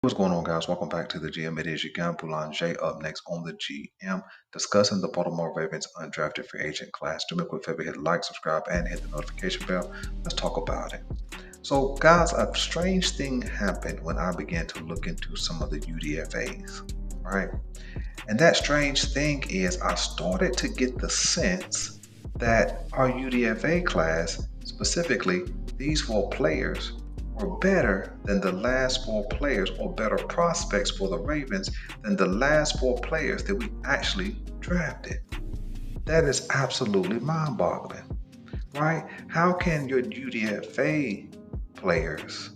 What's going on, guys? Welcome back to the GM. It is your guy Boulanger up next on the GM, discussing the Baltimore Ravens undrafted free agent class. Do me a quick favor, hit like, subscribe, and hit the notification bell. Let's talk about it. So, guys, a strange thing happened when I began to look into some of the UDFAs, right? And that strange thing is I started to get the sense that our UDFA class, specifically these four players, were better than the last four players, or better prospects for the Ravens than the last four players that we actually drafted. That is absolutely mind boggling, right? How can your UDFA players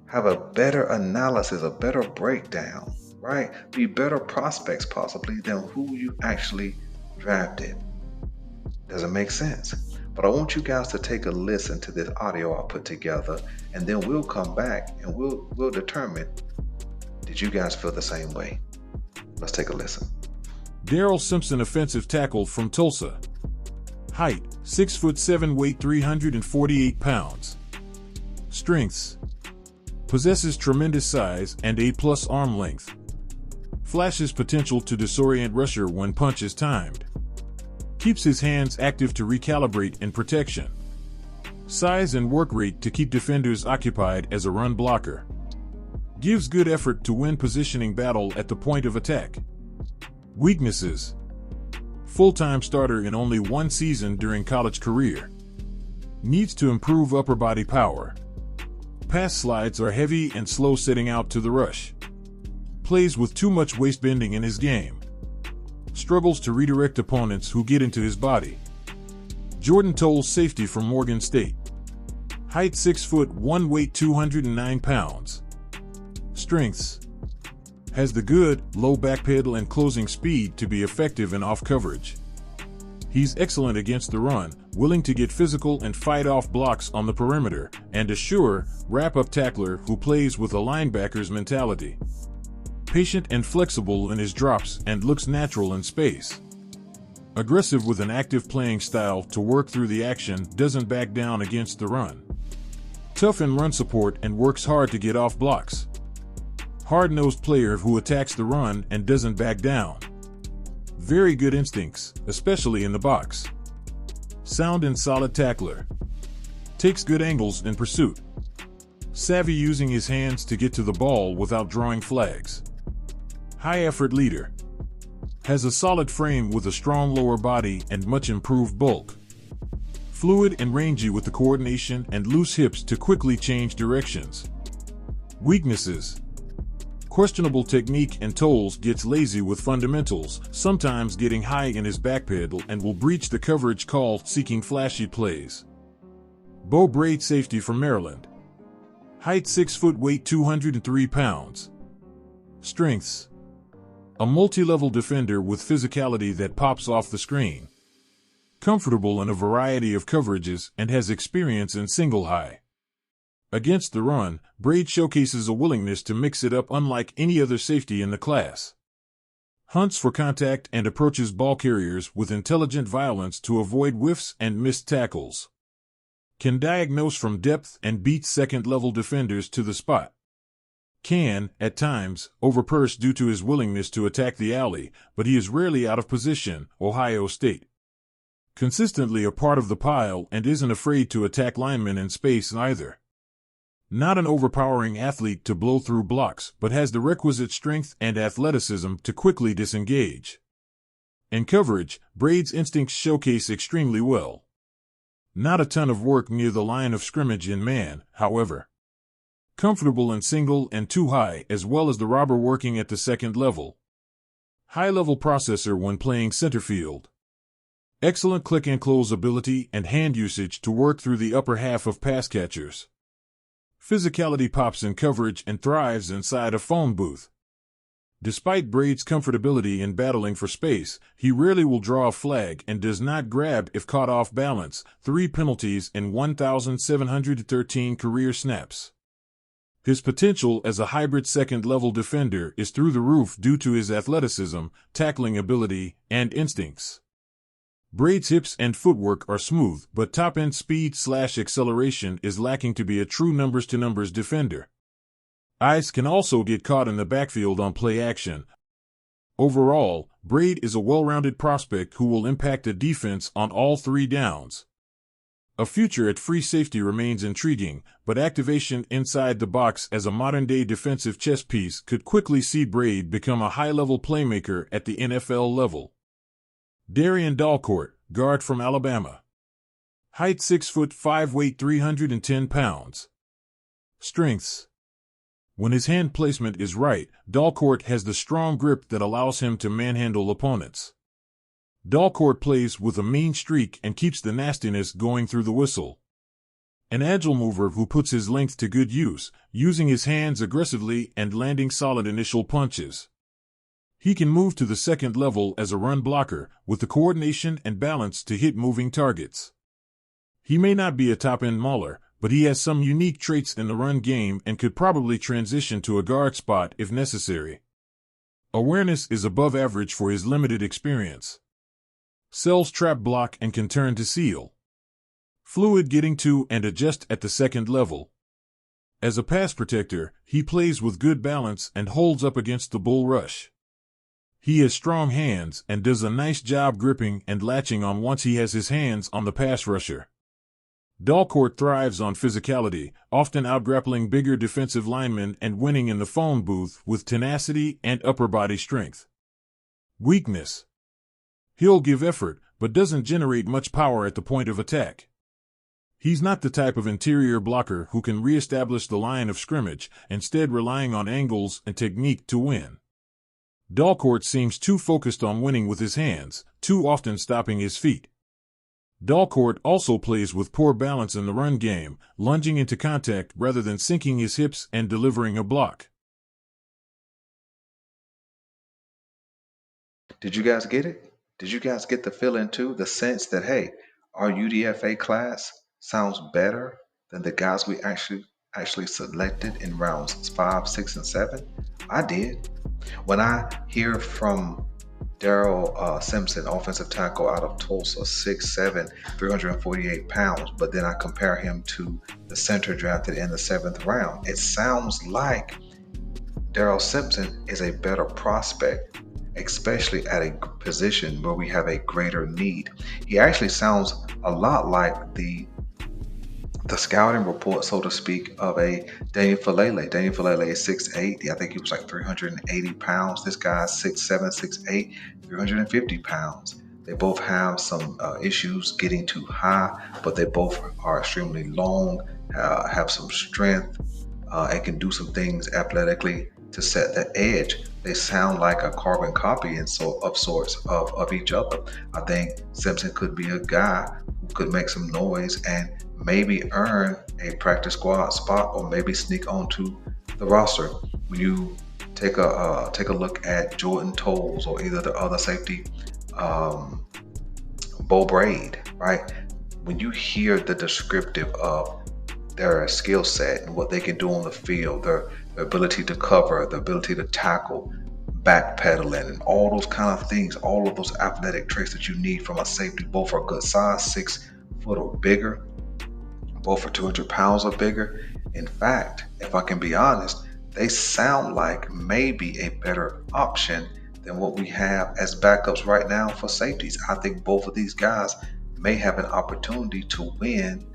have a better analysis, a better breakdown, right? Be better prospects possibly than who you actually drafted? Doesn't make sense. But I want you guys to take a listen to this audio I put together, and then we'll come back and we'll determine, did you guys feel the same way? Let's take a listen. Daryl Simpson, offensive tackle from Tulsa. Height, 6'7", weight 348 pounds. Strengths: possesses tremendous size and A+ arm length. Flashes potential to disorient rusher when punch is timed. Keeps his hands active to recalibrate and protection. Size and work rate to keep defenders occupied as a run blocker. Gives good effort to win positioning battle at the point of attack. Weaknesses: full-time starter in only one season during college career. Needs to improve upper body power. Pass slides are heavy and slow setting out to the rush. Plays with too much waist bending in his game. Struggles to redirect opponents who get into his body. Jordan Tolles, safety from Morgan State. Height 6'1", weight 209 pounds. Strengths: has the good, low backpedal and closing speed to be effective in off coverage. He's excellent against the run, willing to get physical and fight off blocks on the perimeter, and a sure, wrap-up tackler who plays with a linebacker's mentality. Patient and flexible in his drops and looks natural in space. Aggressive with an active playing style to work through the action, doesn't back down against the run. Tough in run support and works hard to get off blocks. Hard-nosed player who attacks the run and doesn't back down. Very good instincts, especially in the box. Sound and solid tackler. Takes good angles in pursuit. Savvy using his hands to get to the ball without drawing flags. High-effort leader. Has a solid frame with a strong lower body and much improved bulk. Fluid and rangy with the coordination and loose hips to quickly change directions. Weaknesses: questionable technique and Tolles gets lazy with fundamentals, sometimes getting high in his backpedal, and will breach the coverage call seeking flashy plays. Braid, safety from Maryland. Height 6 weight 203 pounds. Strengths: a multi-level defender with physicality that pops off the screen. Comfortable in a variety of coverages and has experience in single high. Against the run, Braid showcases a willingness to mix it up unlike any other safety in the class. Hunts for contact and approaches ball carriers with intelligent violence to avoid whiffs and missed tackles. Can diagnose from depth and beat second-level defenders to the spot. Can, at times, overpurse due to his willingness to attack the alley, but he is rarely out of position. Ohio State. Consistently a part of the pile and isn't afraid to attack linemen in space either. Not an overpowering athlete to blow through blocks, but has the requisite strength and athleticism to quickly disengage. In coverage, Braid's instincts showcase extremely well. Not a ton of work near the line of scrimmage in man, however. Comfortable in single and two high, as well as the robber working at the second level. High-level processor when playing center field. Excellent click and close ability and hand usage to work through the upper half of pass catchers. Physicality pops in coverage and thrives inside a phone booth. Despite Braid's comfortability in battling for space, he rarely will draw a flag and does not grab if caught off balance. 3 penalties in 1,713 career snaps. His potential as a hybrid second-level defender is through the roof due to his athleticism, tackling ability, and instincts. Braid's hips and footwork are smooth, but top-end speed/acceleration is lacking to be a true numbers-to-numbers defender. Eyes can also get caught in the backfield on play action. Overall, Braid is a well-rounded prospect who will impact a defense on all three downs. A future at free safety remains intriguing, but activation inside the box as a modern-day defensive chess piece could quickly see Braid become a high-level playmaker at the NFL level. Darien, guard from Alabama. Height 6'5", weight 310 pounds. Strengths. When his hand placement is right, Dort has the strong grip that allows him to manhandle opponents. Dort plays with a mean streak and keeps the nastiness going through the whistle. An agile mover who puts his length to good use, using his hands aggressively and landing solid initial punches. He can move to the second level as a run blocker, with the coordination and balance to hit moving targets. He may not be a top-end mauler, but he has some unique traits in the run game and could probably transition to a guard spot if necessary. Awareness is above average for his limited experience. Sells trap block and can turn to seal. Fluid getting to and adjust at the second level. As a pass protector, he plays with good balance and holds up against the bull rush. He has strong hands and does a nice job gripping and latching on once he has his hands on the pass rusher. Dort thrives on physicality, often outgrappling bigger defensive linemen and winning in the phone booth with tenacity and upper body strength. Weakness. He'll give effort, but doesn't generate much power at the point of attack. He's not the type of interior blocker who can reestablish the line of scrimmage, instead relying on angles and technique to win. Dort seems too focused on winning with his hands, too often stopping his feet. Dort also plays with poor balance in the run game, lunging into contact rather than sinking his hips and delivering a block. Did you guys get it? Did you guys get the feeling too? The sense that, hey, our UDFA class sounds better than the guys we actually selected in rounds 5, 6, and 7? I did. When I hear from Daryl Simpson, offensive tackle out of Tulsa, 6'7", 348 pounds, but then I compare him to the center drafted in the 7th round, it sounds like Daryl Simpson is a better prospect, especially at a position where we have a greater need. He actually sounds a lot like the scouting report, so to speak, of a Daniel Falele. Daniel Falele is 6'8". I think he was like 380 pounds. This guy's 6'7", 6'8", 350 pounds. They both have some issues getting too high, but they both are extremely long, have some strength, and can do some things athletically to set the edge. They sound like a carbon copy of sorts of each other. I think Simpson could be a guy who could make some noise and maybe earn a practice squad spot, or maybe sneak onto the roster. When you take a look at Jordan Tolles or either the other safety, Bo Braid, right? When you hear the descriptive of their skill set and what they can do on the field, their ability to cover, the ability to tackle, backpedaling, and all those kind of things, all of those athletic traits that you need from a safety, both are good size, 6 foot or bigger, both are 200 pounds or bigger. In fact, if I can be honest, they sound like maybe a better option than what we have as backups right now for safeties. I think both of these guys may have an opportunity to win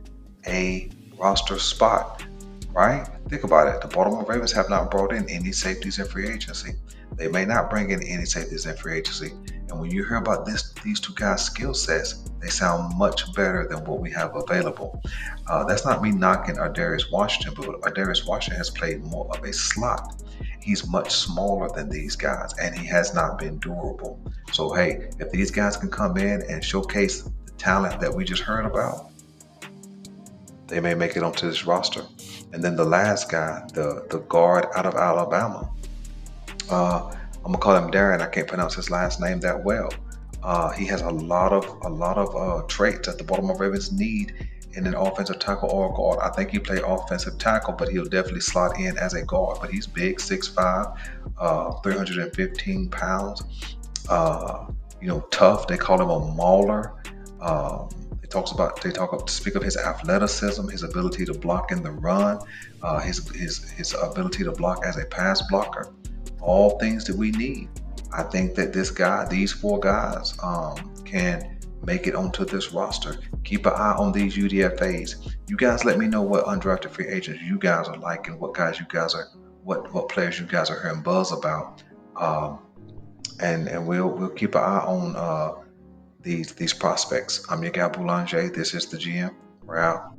a roster spot, right? Think about it. The Baltimore Ravens have not brought in any safeties in free agency. They may not bring in any safeties in free agency. And when you hear about these two guys' skill sets, they sound much better than what we have available. That's not me knocking Darius Washington, but Darius Washington has played more of a slot. He's much smaller than these guys, and he has not been durable. So, hey, if these guys can come in and showcase the talent that we just heard about, they may make it onto this roster. And then the last guy, the guard out of Alabama, I'm gonna call him Darien. I can't pronounce his last name that well. He has a lot of traits that the Baltimore Ravens need in an offensive tackle or a guard. I think he played offensive tackle, but he'll definitely slot in as a guard. But he's big, 6'5", 315 pounds. Tough. They call him a mauler. they speak of his athleticism, his ability to block in the run, his ability to block as a pass blocker, all things that we need. I think that these four guys, can make it onto this roster. Keep an eye on these UDFA's. You guys let me know what undrafted free agents you guys are like, and what players you guys are hearing buzz about. Um, and we'll keep an eye on these prospects. I'm your guy Boulanger. This is the GM. We're out.